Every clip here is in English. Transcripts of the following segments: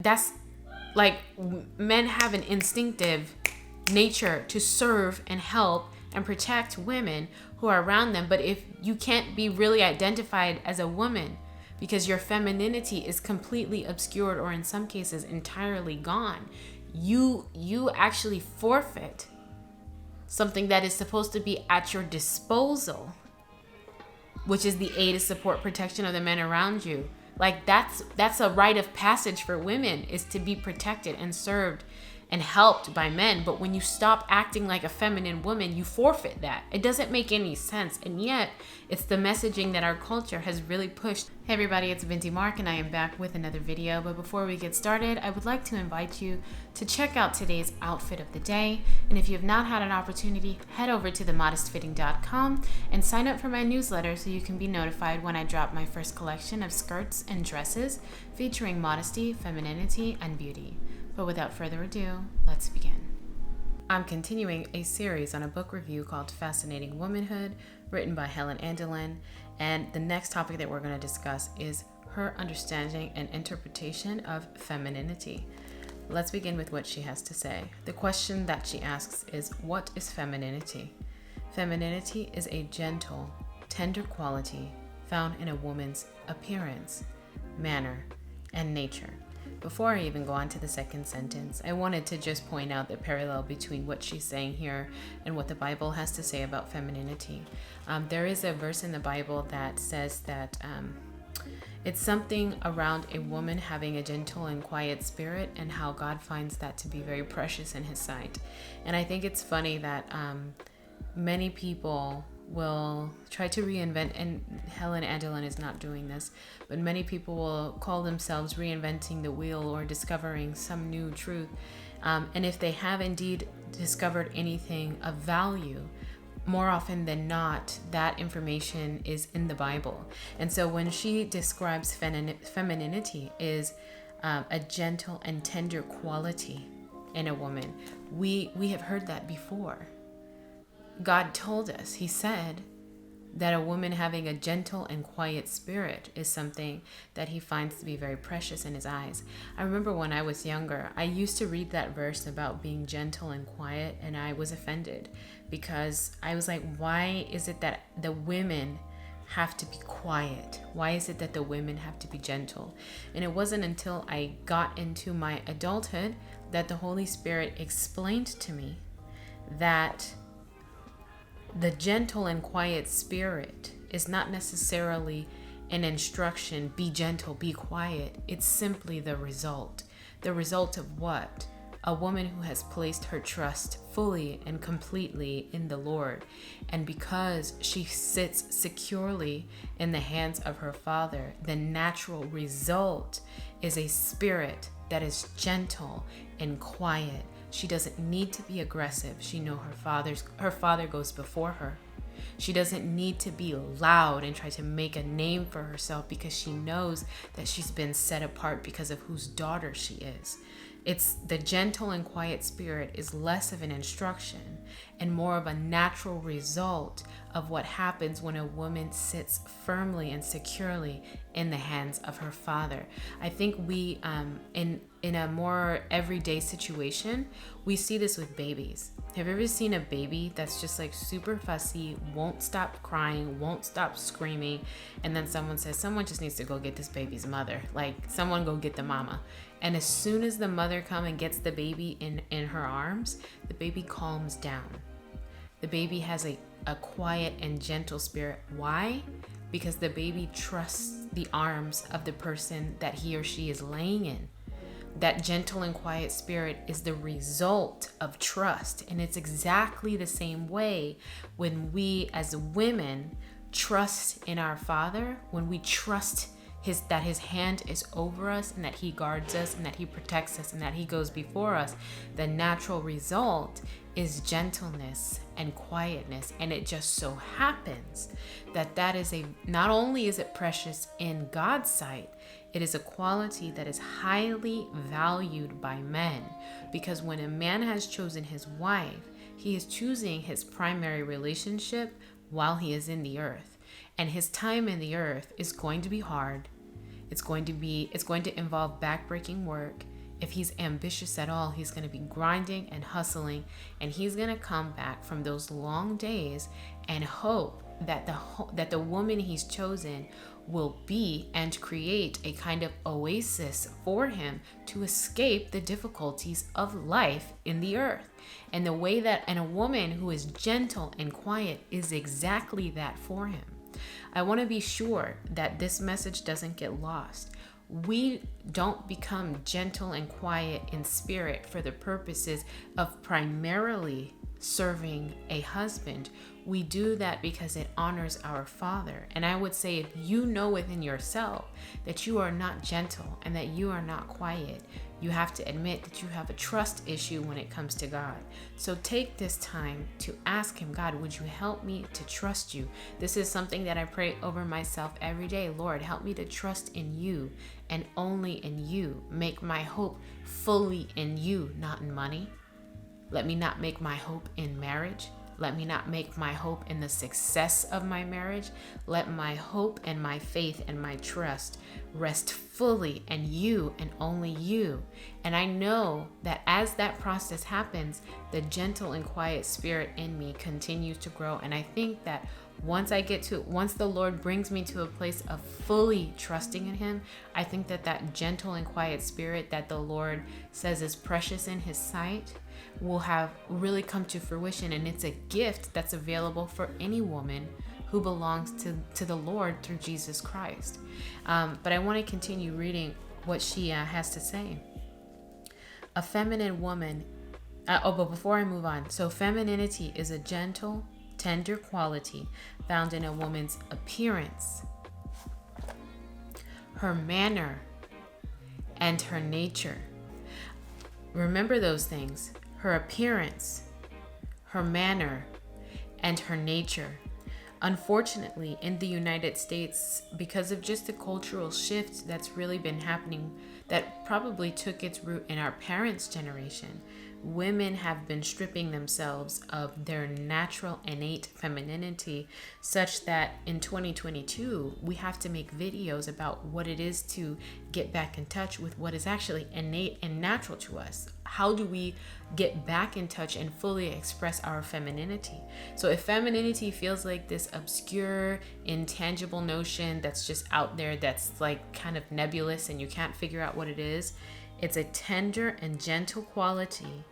That's like, men have an instinctive nature to serve and help and protect women who are around them. But if you can't be really identified as a woman because your femininity is completely obscured, or in some cases entirely gone, you actually forfeit something that is supposed to be at your disposal, which is the aid, support, protection of the men around you. Like, that's a rite of passage for women, is to be protected and served and helped by men. But when you stop acting like a feminine woman, you forfeit that. It doesn't make any sense. And yet, it's the messaging that our culture has really pushed. Hey everybody, it's Vinty Mark, and I am back with another video. But before we get started, I would like to invite you to check out today's outfit of the day. And if you have not had an opportunity, head over to themodestfitting.com and sign up for my newsletter so you can be notified when I drop my first collection of skirts and dresses featuring modesty, femininity, and beauty. But without further ado, let's begin. I'm continuing a series on a book review called Fascinating Womanhood, written by Helen Andelin, and the next topic that we're going to discuss is her understanding and interpretation of femininity. Let's begin with what she has to say. The question that she asks is, what is femininity? Femininity is a gentle, tender quality found in a woman's appearance, manner, and nature. Before I even go on to the second sentence, I wanted to just point out the parallel between what she's saying here and what the Bible has to say about femininity. There is a verse in the Bible that says that it's something around a woman having a gentle and quiet spirit, and how God finds that to be very precious in His sight. And I think it's funny that many people will try to reinvent, and Helen Andelin is not doing this, but many people will call themselves reinventing the wheel or discovering some new truth. And if they have indeed discovered anything of value, more often than not, that information is in the Bible. And so when she describes femininity is a gentle and tender quality in a woman, we have heard that before. God told us, He said that a woman having a gentle and quiet spirit is something that He finds to be very precious in His eyes. I remember when I was younger, I used to read that verse about being gentle and quiet, and I was offended because I was like, why is it that the women have to be quiet? Why is it that the women have to be gentle? And it wasn't until I got into my adulthood that the Holy Spirit explained to me that the gentle and quiet spirit is not necessarily an instruction, be gentle, be quiet. It's simply the result. The result of what? A woman who has placed her trust fully and completely in the Lord. And because she sits securely in the hands of her Father, the natural result is a spirit that is gentle and quiet. She doesn't need to be aggressive. She knows her father goes before her. She doesn't need to be loud and try to make a name for herself, because she knows that she's been set apart because of whose daughter she is. It's the gentle and quiet spirit is less of an instruction and more of a natural result of what happens when a woman sits firmly and securely in the hands of her Father. I think we, in a more everyday situation, we see this with babies. Have you ever seen a baby that's just like super fussy, won't stop crying, won't stop screaming, and then someone says, someone just needs to go get this baby's mother. Like, someone go get the mama. And as soon as the mother comes and gets the baby in her arms, the baby calms down. The baby has a quiet and gentle spirit. Why? Because the baby trusts the arms of the person that he or she is laying in. That gentle and quiet spirit is the result of trust. And it's exactly the same way when we as women trust in our Father, when we trust that His hand is over us, and that He guards us, and that He protects us, and that He goes before us. The natural result is gentleness and quietness. And it just so happens that is not only is it precious in God's sight, it is a quality that is highly valued by men. Because when a man has chosen his wife, he is choosing his primary relationship while he is in the earth. And his time in the earth is going to be hard. It's going to involve backbreaking work. If he's ambitious at all, he's going to be grinding and hustling, and he's going to come back from those long days and hope that the woman he's chosen will be and create a kind of oasis for him to escape the difficulties of life in the earth. And the way that a woman who is gentle and quiet is exactly that for him. I want to be sure that this message doesn't get lost. We don't become gentle and quiet in spirit for the purposes of primarily serving a husband. We do that because it honors our Father. And I would say, if you know within yourself that you are not gentle and that you are not quiet, you have to admit that you have a trust issue when it comes to God. So take this time to ask him, God, would you help me to trust you? This is something that I pray over myself every day. Lord, help me to trust in you and only in you. Make my hope fully in you, not in money. Let me not make my hope in marriage. Let me not make my hope in the success of my marriage. Let my hope and my faith and my trust rest fully in you and only you. And I know that as that process happens, the gentle and quiet spirit in me continues to grow. And I think that once the Lord brings me to a place of fully trusting in him, I think that gentle and quiet spirit that the Lord says is precious in his sight will have really come to fruition. And it's a gift that's available for any woman who belongs to the Lord through Jesus Christ. But I want to continue reading what she has to say. A feminine woman, but before I move on, so femininity is a gentle, tender quality found in a woman's appearance, her manner, and her nature. Remember those things: her appearance, her manner, and her nature. Unfortunately, in the United States, because of just the cultural shift that's really been happening, that probably took its root in our parents' generation, women have been stripping themselves of their natural innate femininity, such that in 2022 we have to make videos about what it is to get back in touch with what is actually innate and natural to us. How do we get back in touch and fully express our femininity? So if femininity feels like this obscure, intangible notion that's just out there, that's like kind of nebulous and you can't figure out what it is, it's a tender and gentle quality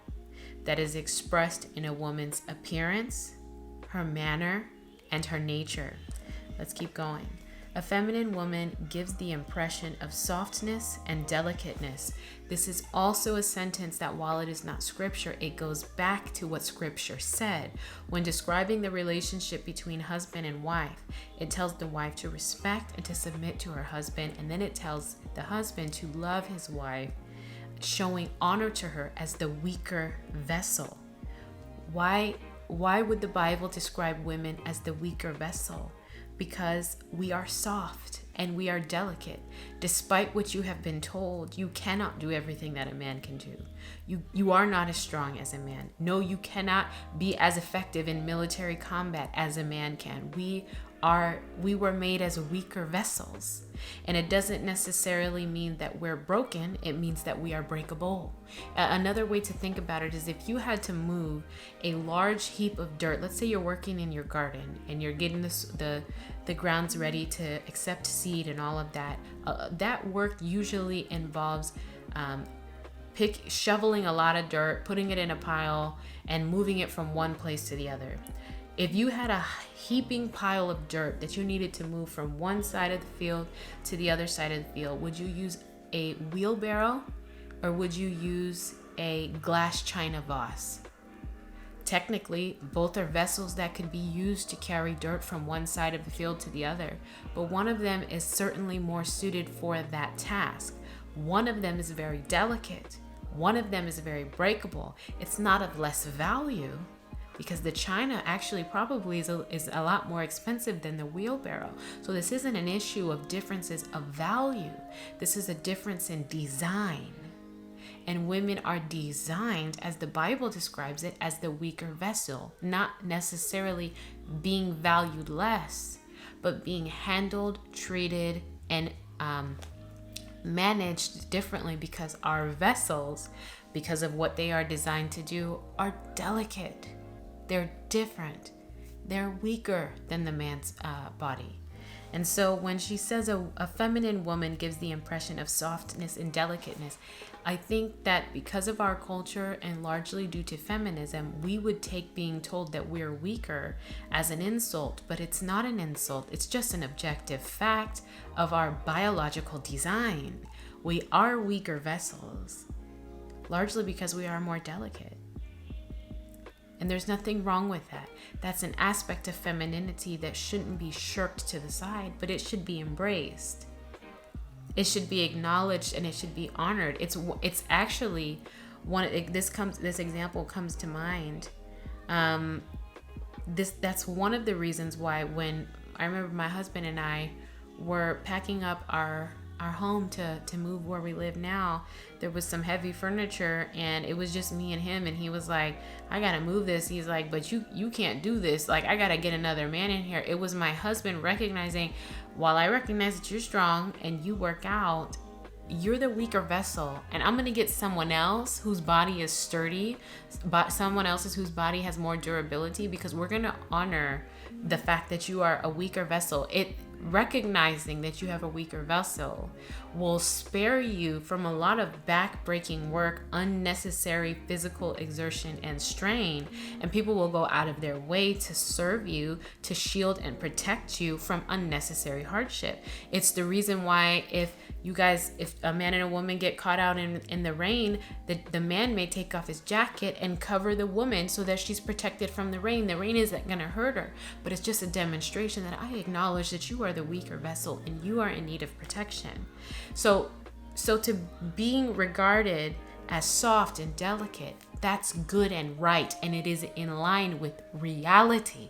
that is expressed in a woman's appearance, her manner, and her nature. Let's keep going. A feminine woman gives the impression of softness and delicateness. This is also a sentence that, while it is not scripture, it goes back to what scripture said. When describing the relationship between husband and wife, it tells the wife to respect and to submit to her husband, and then it tells the husband to love his wife, showing honor to her as the weaker vessel. Why would the Bible describe women as the weaker vessel? Because we are soft and we are delicate. Despite what you have been told, you cannot do everything that a man can do. You are not as strong as a man. No, you cannot be as effective in military combat as a man can. We were made as weaker vessels. And it doesn't necessarily mean that we're broken. It means that we are breakable. Another way to think about it is, if you had to move a large heap of dirt, let's say you're working in your garden and you're getting the grounds ready to accept seed and all of that. That work usually involves shoveling a lot of dirt, putting it in a pile, and moving it from one place to the other. If you had a heaping pile of dirt that you needed to move from one side of the field to the other side of the field, would you use a wheelbarrow or would you use a glass china vase? Technically, both are vessels that could be used to carry dirt from one side of the field to the other, but one of them is certainly more suited for that task. One of them is very delicate. One of them is very breakable. It's not of less value, because the china actually probably is a lot more expensive than the wheelbarrow. So this isn't an issue of differences of value. This is a difference in design. And women are designed, as the Bible describes it, as the weaker vessel, not necessarily being valued less, but being handled, treated, and managed differently because our vessels, because of what they are designed to do, are delicate. They're different. They're weaker than the man's body. And so when she says a feminine woman gives the impression of softness and delicateness, I think that because of our culture and largely due to feminism, we would take being told that we're weaker as an insult, but it's not an insult. It's just an objective fact of our biological design. We are weaker vessels, largely because we are more delicate. And there's nothing wrong with that. That's an aspect of femininity that shouldn't be shirked to the side, but it should be embraced. It should be acknowledged and it should be honored. It's actually this example comes to mind. That's one of the reasons why when I remember my husband and I were packing up our home to move where we live now, there was some heavy furniture and it was just me and him, and he was like, I gotta move this. He's like, but you can't do this. Like, I gotta get another man in here. It was my husband recognizing, while I recognize that you're strong and you work out, you're the weaker vessel, and I'm gonna get someone else whose body is sturdy, but someone else's whose body has more durability, because we're gonna honor the fact that you are a weaker vessel. Recognizing that you have a weaker vessel will spare you from a lot of back-breaking work, unnecessary physical exertion and strain, and people will go out of their way to serve you, to shield and protect you from unnecessary hardship. It's the reason why if a man and a woman get caught out in the rain, the man may take off his jacket and cover the woman so that she's protected from the rain. The rain isn't going to hurt her, but it's just a demonstration that I acknowledge that you are the weaker vessel and you are in need of protection. So to being regarded as soft and delicate, that's good and right, and it is in line with reality.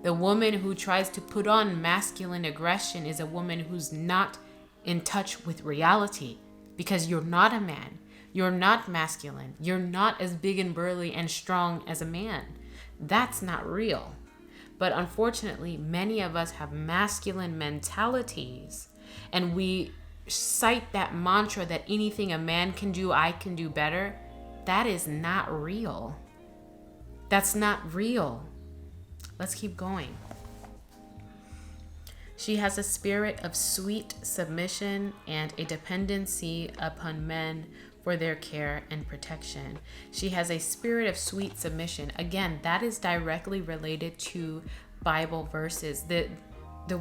The woman who tries to put on masculine aggression is a woman who's not in touch with reality, because you're not a man. You're not masculine. You're not as big and burly and strong as a man. That's not real. But unfortunately, many of us have masculine mentalities, and we cite that mantra that anything a man can do, I can do better. That is not real. That's not real. Let's keep going. She has a spirit of sweet submission and a dependency upon men for their care and protection. She has a spirit of sweet submission. Again, that is directly related to Bible verses. The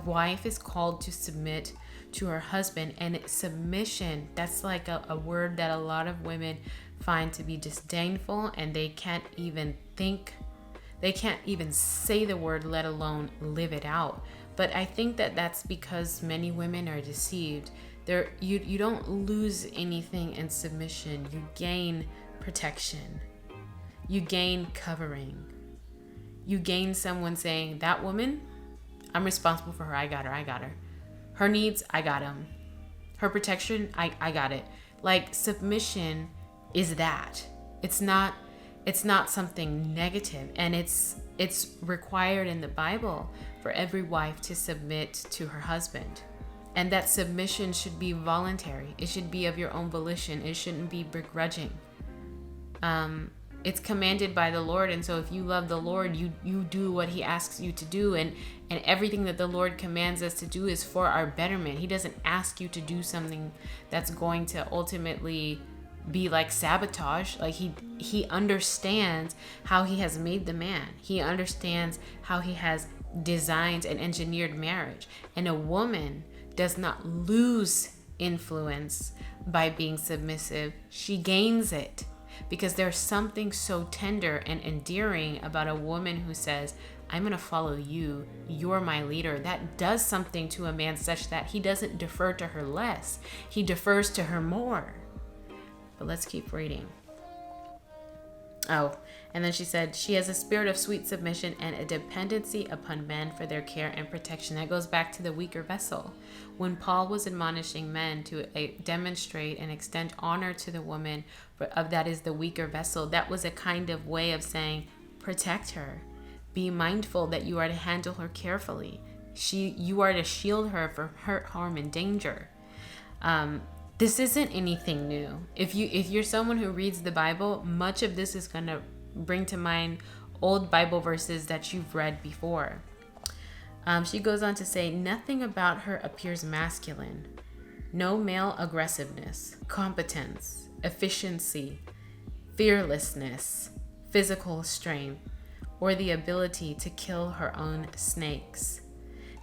wife is called to submit to her husband, and submission, that's like a word that a lot of women find to be disdainful, and they can't even say the word, let alone live it out. But I think that that's because many women are deceived. You don't lose anything in submission. You gain protection. You gain covering. You gain someone saying, that woman, I'm responsible for her. I got her. Her needs, I got them. Her protection, I got it. Like, submission is that. It's not something negative, and it's required in the Bible for every wife to submit to her husband. And that submission should be voluntary. It should be of your own volition. It shouldn't be begrudging. It's commanded by the Lord, and so if you love the Lord, you do what he asks you to do, and everything that the Lord commands us to do is for our betterment. He doesn't ask you to do something that's going to ultimately be like sabotage. Like, he understands how he has made the man. He understands how he has designed and engineered marriage. And a woman does not lose influence by being submissive. She gains it, because there's something so tender and endearing about a woman who says, I'm going to follow you. You're my leader. That does something to a man such that he doesn't defer to her less. He defers to her more. But let's keep reading. Oh, and then she said, she has a spirit of sweet submission and a dependency upon men for their care and protection. That goes back to the weaker vessel. When Paul was admonishing men to demonstrate and extend honor to the woman that is the weaker vessel, that was a kind of way of saying, protect her. Be mindful that you are to handle her carefully. You are to shield her from hurt, harm, and danger. This isn't anything new. If you're someone who reads the Bible, much of this is going to bring to mind old Bible verses that you've read before. She goes on to say, nothing about her appears masculine. No male aggressiveness, competence, efficiency, fearlessness, physical strength, or the ability to kill her own snakes.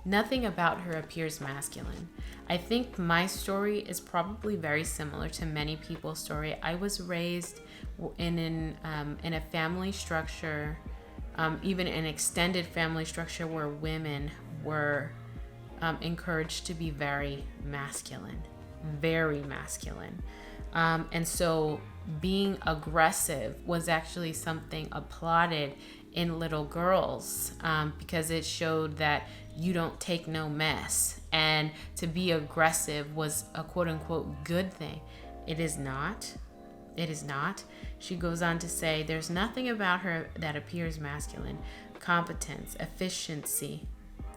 Nothing about her appears masculine. I think my story is probably very similar to many people's story. I was raised in a family structure, even an extended family structure, where women were encouraged to be very masculine. And so being aggressive was actually something applauded in little girls, because it showed that you don't take no mess. And to be aggressive was a quote unquote good thing. It is not. It is not. She goes on to say, there's nothing about her that appears masculine. Competence, efficiency,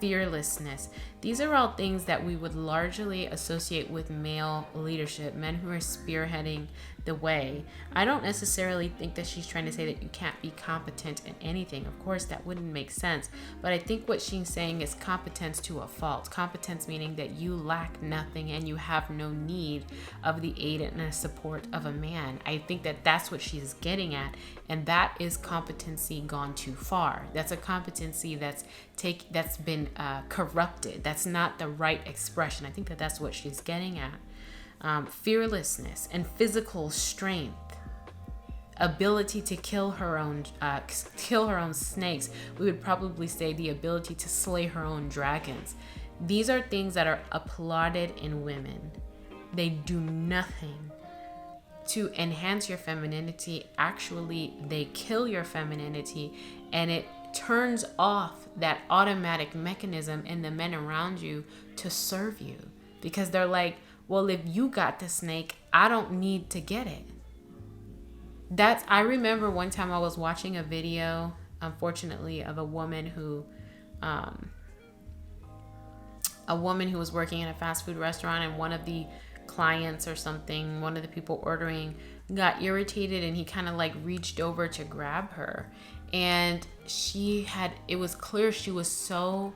fearlessness. These are all things that we would largely associate with male leadership, men who are spearheading the way. I don't necessarily think that she's trying to say that you can't be competent in anything. Of course, that wouldn't make sense. But I think what she's saying is competence to a fault. Competence meaning that you lack nothing and you have no need of the aid and the support of a man. I think that that's what she's getting at. And that is competency gone too far. That's a competency that's been corrupted. That's not the right expression. I think that that's what she's getting at. Fearlessness and physical strength, ability to kill her own snakes. We would probably say the ability to slay her own dragons. These are things that are applauded in women. They do nothing to enhance your femininity. Actually, they kill your femininity, and it turns off that automatic mechanism in the men around you to serve you, because they're like, well, if you got the snake, I don't need to get it. I remember one time I was watching a video, unfortunately, of a woman who was working in a fast food restaurant, and one of the clients or something, one of the people ordering, got irritated, and he kind of like reached over to grab her. And it was clear she was so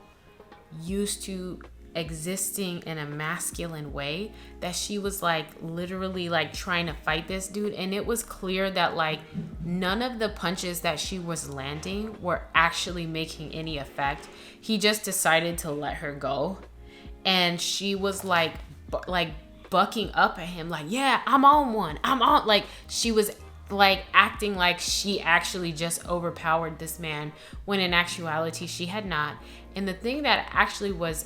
used to existing in a masculine way that she was like literally like trying to fight this dude. And it was clear that like none of the punches that she was landing were actually making any effect. He just decided to let her go. And she was like bucking up at him like, yeah, I'm on one. Like she was like acting like she actually just overpowered this man, when in actuality she had not. And the thing that actually was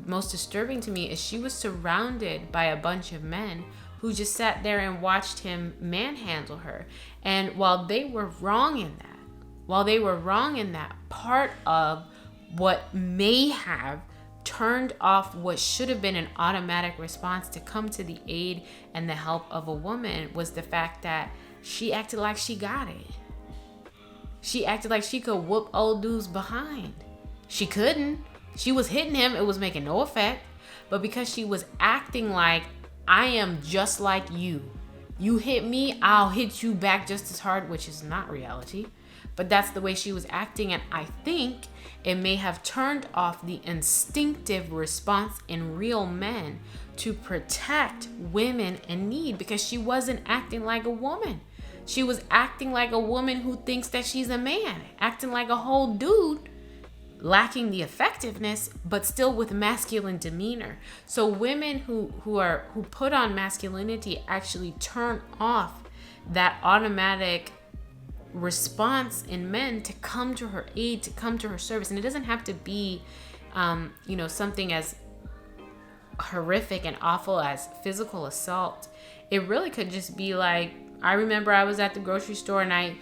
most disturbing to me is she was surrounded by a bunch of men who just sat there and watched him manhandle her. And while they were wrong in that, part of what may have turned off what should have been an automatic response to come to the aid and the help of a woman was the fact that she acted like she got it. She acted like she could whoop old dudes behind. She couldn't. She was hitting him. It was making no effect. But because she was acting like, I am just like you. You hit me, I'll hit you back just as hard, which is not reality. But that's the way she was acting. And I think it may have turned off the instinctive response in real men to protect women in need, because she wasn't acting like a woman. She was acting like a woman who thinks that she's a man, acting like a whole dude, lacking the effectiveness, but still with masculine demeanor. So women who put on masculinity actually turn off that automatic response in men to come to her aid, to come to her service. And it doesn't have to be something as horrific and awful as physical assault. It really could just be like, I remember I was at the grocery store and I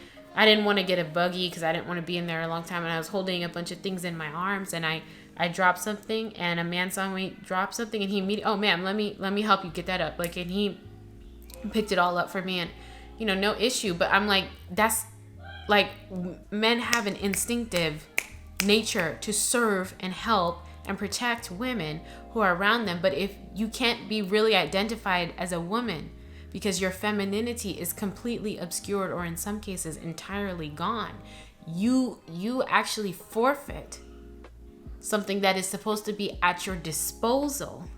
didn't want to get a buggy because I didn't want to be in there a long time, and I was holding a bunch of things in my arms, and I dropped something, and a man saw me drop something, and he immediately, oh ma'am, let me help you get that up, like, and he picked it all up for me, and no issue. But I'm like, that's like, men have an instinctive nature to serve and help and protect women who are around them. But if you can't be really identified as a woman because your femininity is completely obscured or in some cases entirely gone, you actually forfeit something that is supposed to be at your disposal,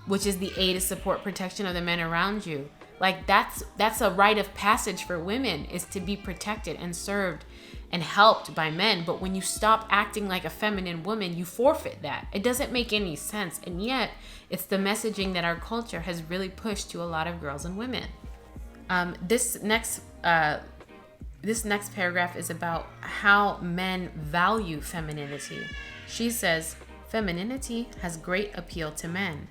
which is the aid, support, protection of the men around you. Like that's a rite of passage for women, is to be protected and served and helped by men. But when you stop acting like a feminine woman, you forfeit that. It doesn't make any sense. And yet it's the messaging that our culture has really pushed to a lot of girls and women. This next paragraph is about how men value femininity. She says, femininity has great appeal to men,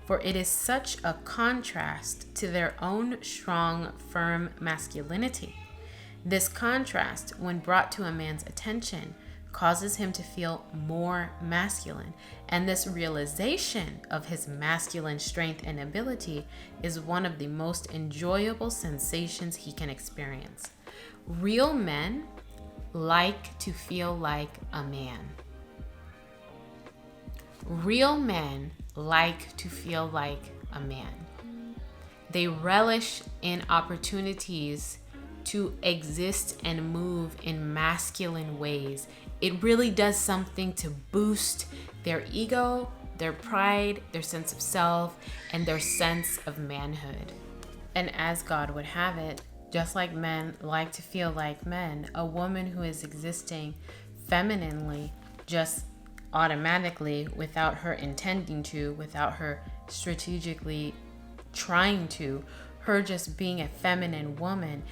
for it is such a contrast to their own strong, firm masculinity. This contrast, when brought to a man's attention, causes him to feel more masculine, and this realization of his masculine strength and ability is one of the most enjoyable sensations he can experience. Real men like to feel like a man. Real men like to feel like a man. They relish in opportunities to exist and move in masculine ways. It really does something to boost their ego, their pride, their sense of self, and their sense of manhood. And as God would have it, just like men like to feel like men, a woman who is existing femininely just automatically, without her intending to, without her strategically trying to, her just being a feminine woman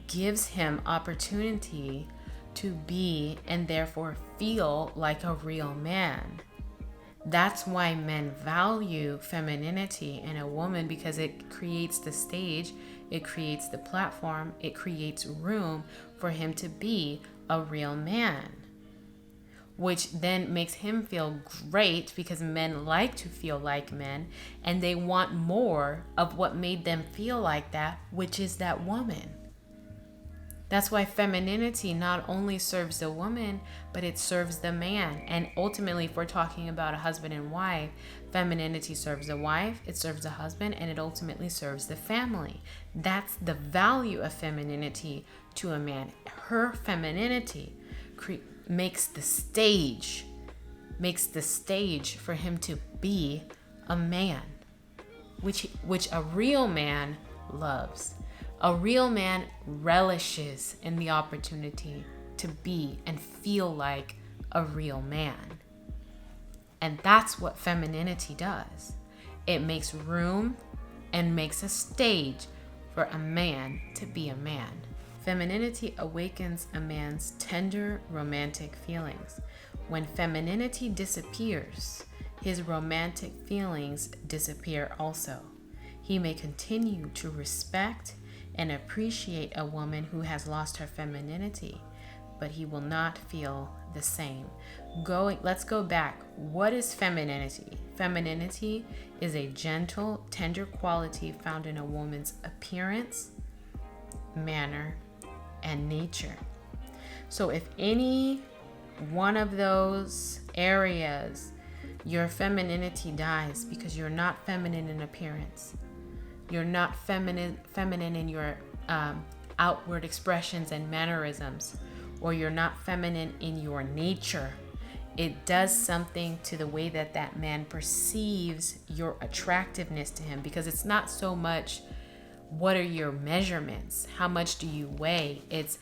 gives him opportunity to be and therefore feel like a real man. That's why men value femininity in a woman, because it creates the stage, it creates the platform, it creates room for him to be a real man, which then makes him feel great because men like to feel like men and they want more of what made them feel like that, which is that woman. That's why femininity not only serves the woman, but it serves the man. And ultimately, if we're talking about a husband and wife, femininity serves the wife, it serves the husband, and it ultimately serves the family. That's the value of femininity to a man. Her femininity makes the stage for him to be a man, which a real man loves. A real man relishes in the opportunity to be and feel like a real man. And that's what femininity does. It makes room and makes a stage for a man to be a man. Femininity awakens a man's tender romantic feelings. When femininity disappears, his romantic feelings disappear also. He may continue to respect and appreciate a woman who has lost her femininity, but he will not feel the same. Let's go back. What is femininity? Femininity is a gentle, tender quality found in a woman's appearance, manner, and nature. So if any one of those areas, your femininity dies because you're not feminine in appearance, you're not feminine in your outward expressions and mannerisms, or you're not feminine in your nature, it does something to the way that man perceives your attractiveness to him, because it's not so much what are your measurements, how much do you weigh. It's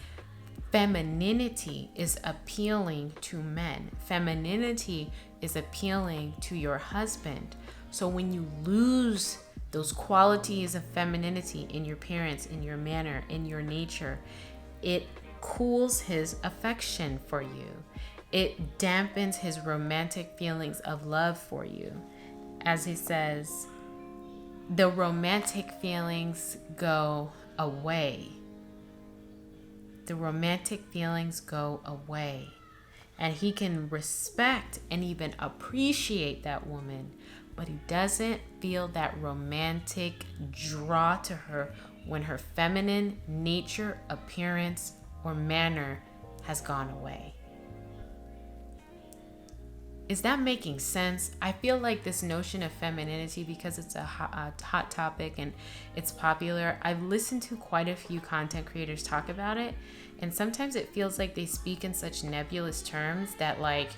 femininity is appealing to men. Femininity is appealing to your husband. So when you lose those qualities of femininity in your appearance, in your manner, in your nature, it cools his affection for you. It dampens his romantic feelings of love for you. As he says, the romantic feelings go away. The romantic feelings go away. And he can respect and even appreciate that woman, but he doesn't feel that romantic draw to her when her feminine nature, appearance, or manner has gone away. Is that making sense? I feel like this notion of femininity, because it's a hot topic and it's popular, I've listened to quite a few content creators talk about it, and sometimes it feels like they speak in such nebulous terms that like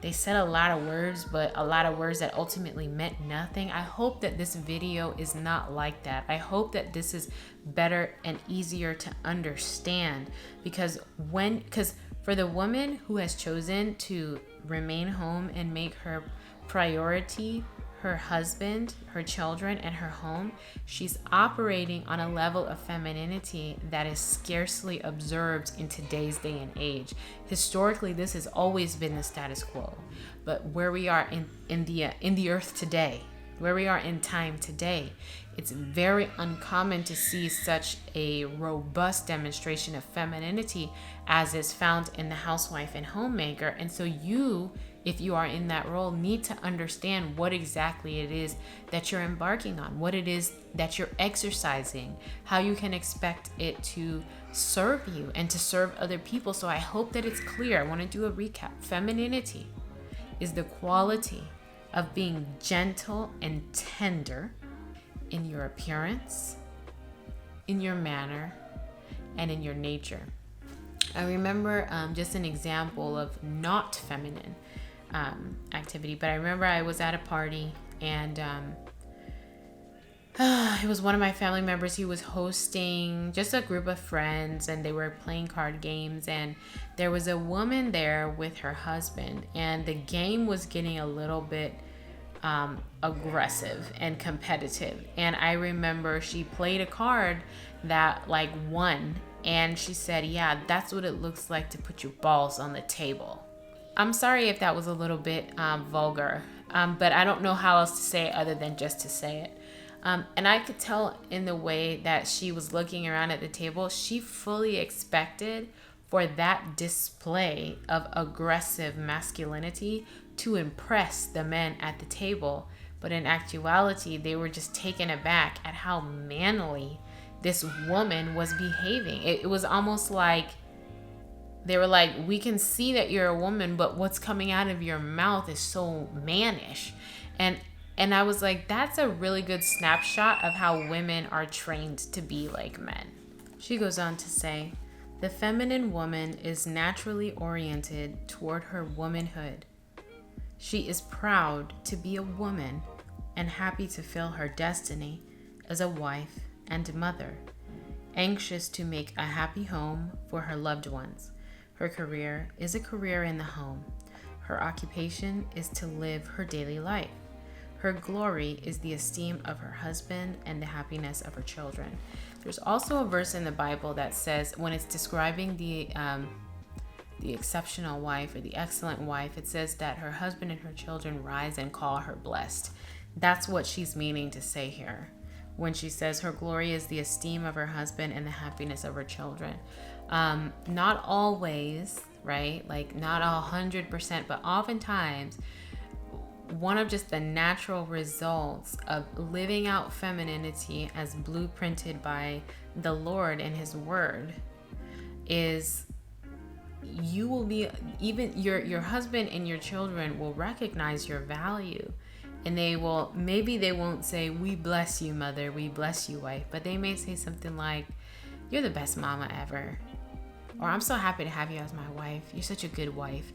they said a lot of words, but a lot of words that ultimately meant nothing. I hope that this video is not like that. I hope that this is better and easier to understand, because for the woman who has chosen to remain home and make her priority her husband, her children, and her home, she's operating on a level of femininity that is scarcely observed in today's day and age. Historically, this has always been the status quo, but where we are in the earth today, where we are in time today, it's very uncommon to see such a robust demonstration of femininity as is found in the housewife and homemaker. And so you, if you are in that role, need to understand what exactly it is that you're embarking on, what it is that you're exercising, how you can expect it to serve you and to serve other people. So I hope that it's clear. I want to do a recap. Femininity is the quality of being gentle and tender in your appearance, in your manner, and in your nature. I remember just an example of not feminine activity, but I remember I was at a party, and it was one of my family members. He was hosting just a group of friends, and they were playing card games, and there was a woman there with her husband, and the game was getting a little bit aggressive and competitive. And I remember she played a card that like won, and she said, yeah, that's what it looks like to put your balls on the table. I'm sorry if that was a little bit vulgar, but I don't know how else to say it other than just to say it. And I could tell in the way that she was looking around at the table, she fully expected for that display of aggressive masculinity to impress the men at the table. But in actuality, they were just taken aback at how manly this woman was behaving. It was almost like they were like, we can see that you're a woman, but what's coming out of your mouth is so mannish. And I was like, that's a really good snapshot of how women are trained to be like men. She goes on to say, the feminine woman is naturally oriented toward her womanhood. She is proud to be a woman and happy to fill her destiny as a wife and mother, anxious to make a happy home for her loved ones. Her career is a career in the home. Her occupation is to live her daily life. Her glory is the esteem of her husband and the happiness of her children. There's also a verse in the Bible that says, when it's describing the exceptional wife or the excellent wife, it says that her husband and her children rise and call her blessed. That's what she's meaning to say here when she says her glory is the esteem of her husband and the happiness of her children. Not always, right? Like not 100%, but oftentimes one of just the natural results of living out femininity as blueprinted by the Lord and his word is you will be, even your husband and your children will recognize your value, and maybe they won't say, we bless you, mother, we bless you, wife, but they may say something like, you're the best mama ever, or I'm so happy to have you as my wife, you're such a good wife.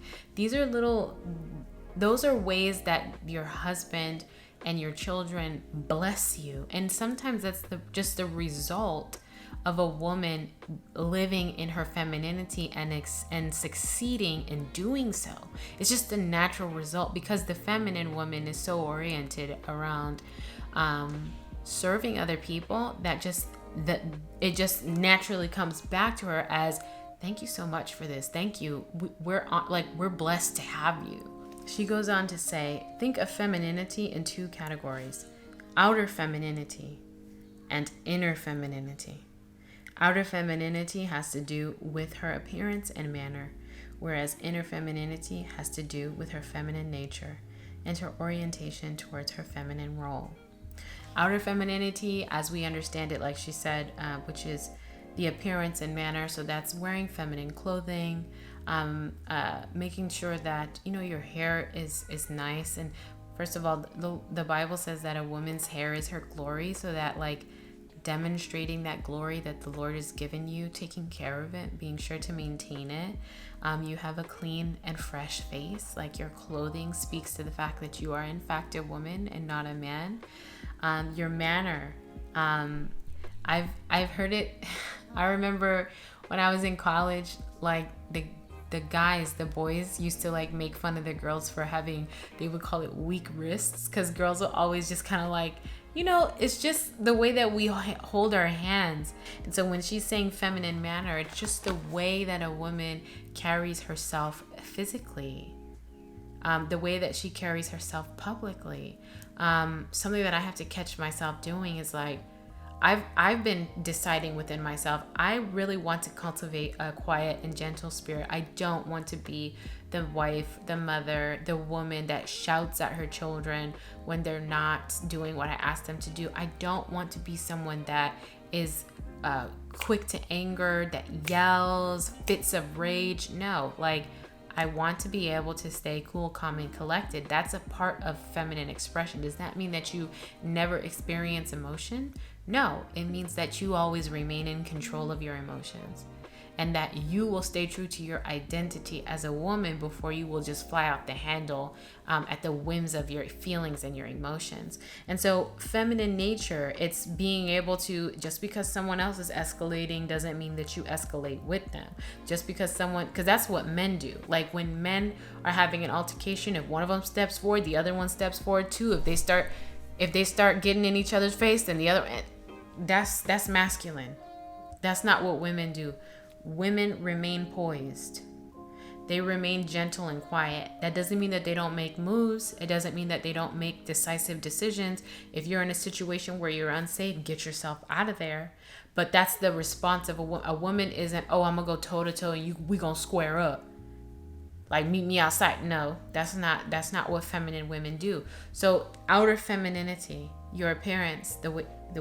Those are ways that your husband and your children bless you. And sometimes that's just the result of a woman living in her femininity and succeeding in doing so. It's just a natural result because the feminine woman is so oriented around serving other people that it just naturally comes back to her as, thank you so much for this. Thank you. We're blessed to have you. She goes on to say, think of femininity in two categories, outer femininity and inner femininity. Outer femininity has to do with her appearance and manner, whereas inner femininity has to do with her feminine nature and her orientation towards her feminine role. Outer femininity, as we understand it, like she said, which is the appearance and manner, so that's wearing feminine clothing, making sure that, you know, your hair is nice. And first of all, the Bible says that a woman's hair is her glory, so that like demonstrating that glory that the Lord has given you, taking care of it, being sure to maintain it. You have a clean and fresh face. Like your clothing speaks to the fact that you are in fact a woman and not a man. Your manner. I've heard it. I remember when I was in college, like the guys, the boys used to like make fun of the girls for having, they would call it weak wrists, because girls will always just kind of like, you know, it's just the way that we hold our hands. And so when she's saying feminine manner, it's just the way that a woman carries herself physically, the way that she carries herself publicly. Something that I have to catch myself doing is like, I've been deciding within myself, I really want to cultivate a quiet and gentle spirit. I don't want to be the wife, the mother, the woman that shouts at her children when they're not doing what I asked them to do. I don't want to be someone that is quick to anger, that yells, fits of rage. No, like I want to be able to stay cool, calm, and collected. That's a part of feminine expression. Does that mean that you never experience emotion? No, it means that you always remain in control of your emotions, and that you will stay true to your identity as a woman before you will just fly out the handle at the whims of your feelings and your emotions. And so feminine nature, it's being able to, just because someone else is escalating doesn't mean that you escalate with them. Just because because that's what men do. Like when men are having an altercation, if one of them steps forward, the other one steps forward too. If they start getting in each other's face, then the other, that's masculine. That's not what women do. Women remain poised. They remain gentle and quiet. That doesn't mean that they don't make moves. It doesn't mean that they don't make decisive decisions. If you're in a situation where you're unsafe, get yourself out of there. But that's the response of a woman. Isn't, oh, I'm gonna go toe to toe and we gonna square up. Like meet me outside. No, that's not what feminine women do. So outer femininity, your appearance, the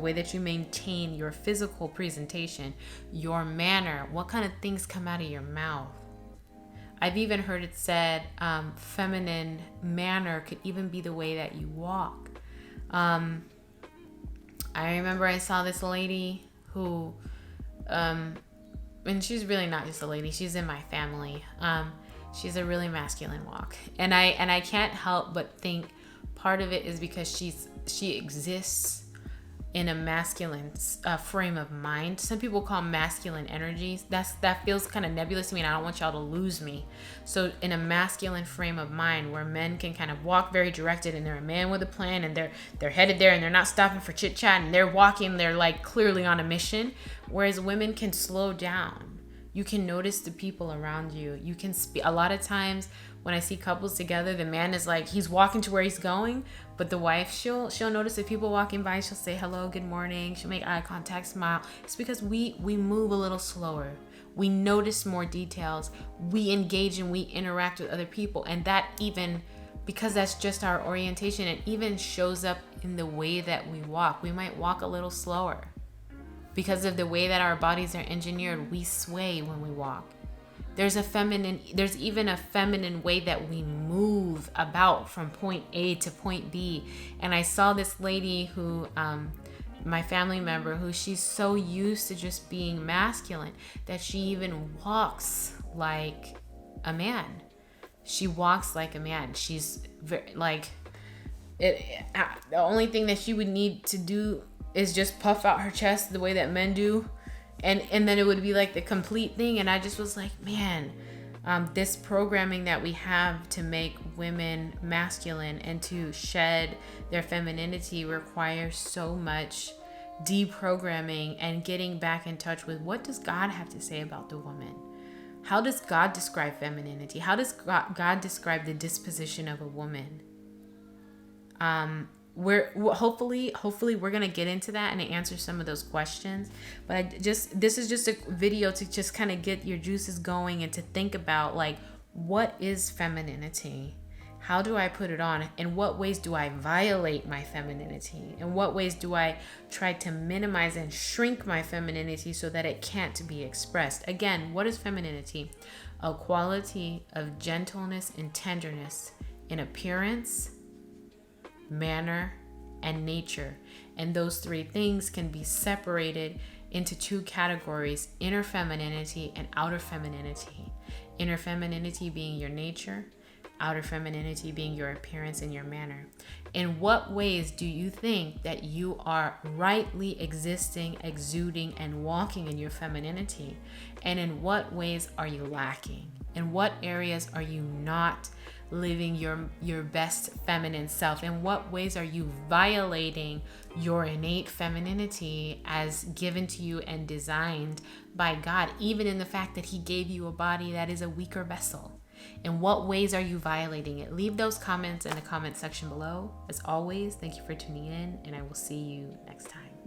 way that you maintain your physical presentation, your manner, what kind of things come out of your mouth. I've even heard it said feminine manner could even be the way that you walk. I remember I saw this lady who, and she's really not just a lady, she's in my family. She's a really masculine walk. And I can't help but think part of it is because she exists in a masculine frame of mind. Some people call masculine energies. That feels kind of nebulous to me, and I don't want y'all to lose me. So in a masculine frame of mind where men can kind of walk very directed, and they're a man with a plan, and they're headed there, and they're not stopping for chit chat, and they're walking, they're like clearly on a mission. Whereas women can slow down. You can notice the people around you. You can speak. A lot of times when I see couples together, the man is like, he's walking to where he's going, but the wife, she'll notice if people walking by, she'll say hello, good morning. She'll make eye contact, smile. It's because we move a little slower. We notice more details. We engage and we interact with other people. And that even, because that's just our orientation, it even shows up in the way that we walk. We might walk a little slower. Because of the way that our bodies are engineered, we sway when we walk. There's even a feminine way that we move about from point A to point B. And I saw this lady who, my family member, who she's so used to just being masculine that she even walks like a man. She walks like a man. She's the only thing that she would need to do is just puff out her chest the way that men do, and then it would be like the complete thing. And I just was like, man, this programming that we have to make women masculine and to shed their femininity requires so much deprogramming and getting back in touch with what does God have to say about the woman. How does God describe femininity? How does God describe the disposition of a woman? Hopefully we're gonna get into that and answer some of those questions. But this is just a video to just kind of get your juices going and to think about like, what is femininity? How do I put it on? In what ways do I violate my femininity? In what ways do I try to minimize and shrink my femininity so that it can't be expressed? Again, what is femininity? A quality of gentleness and tenderness in appearance, manner, and nature. And those three things can be separated into two categories: inner femininity and outer femininity. Inner femininity being your nature, outer femininity being your appearance and your manner. In what ways do you think that you are rightly existing, exuding, and walking in your femininity? And in what ways are you lacking? In what areas are you not living your best feminine self? In what ways are you violating your innate femininity as given to you and designed by God, even in the fact that He gave you a body that is a weaker vessel? In what ways are you violating it? Leave those comments in the comment section below. As always, thank you for tuning in, and I will see you next time.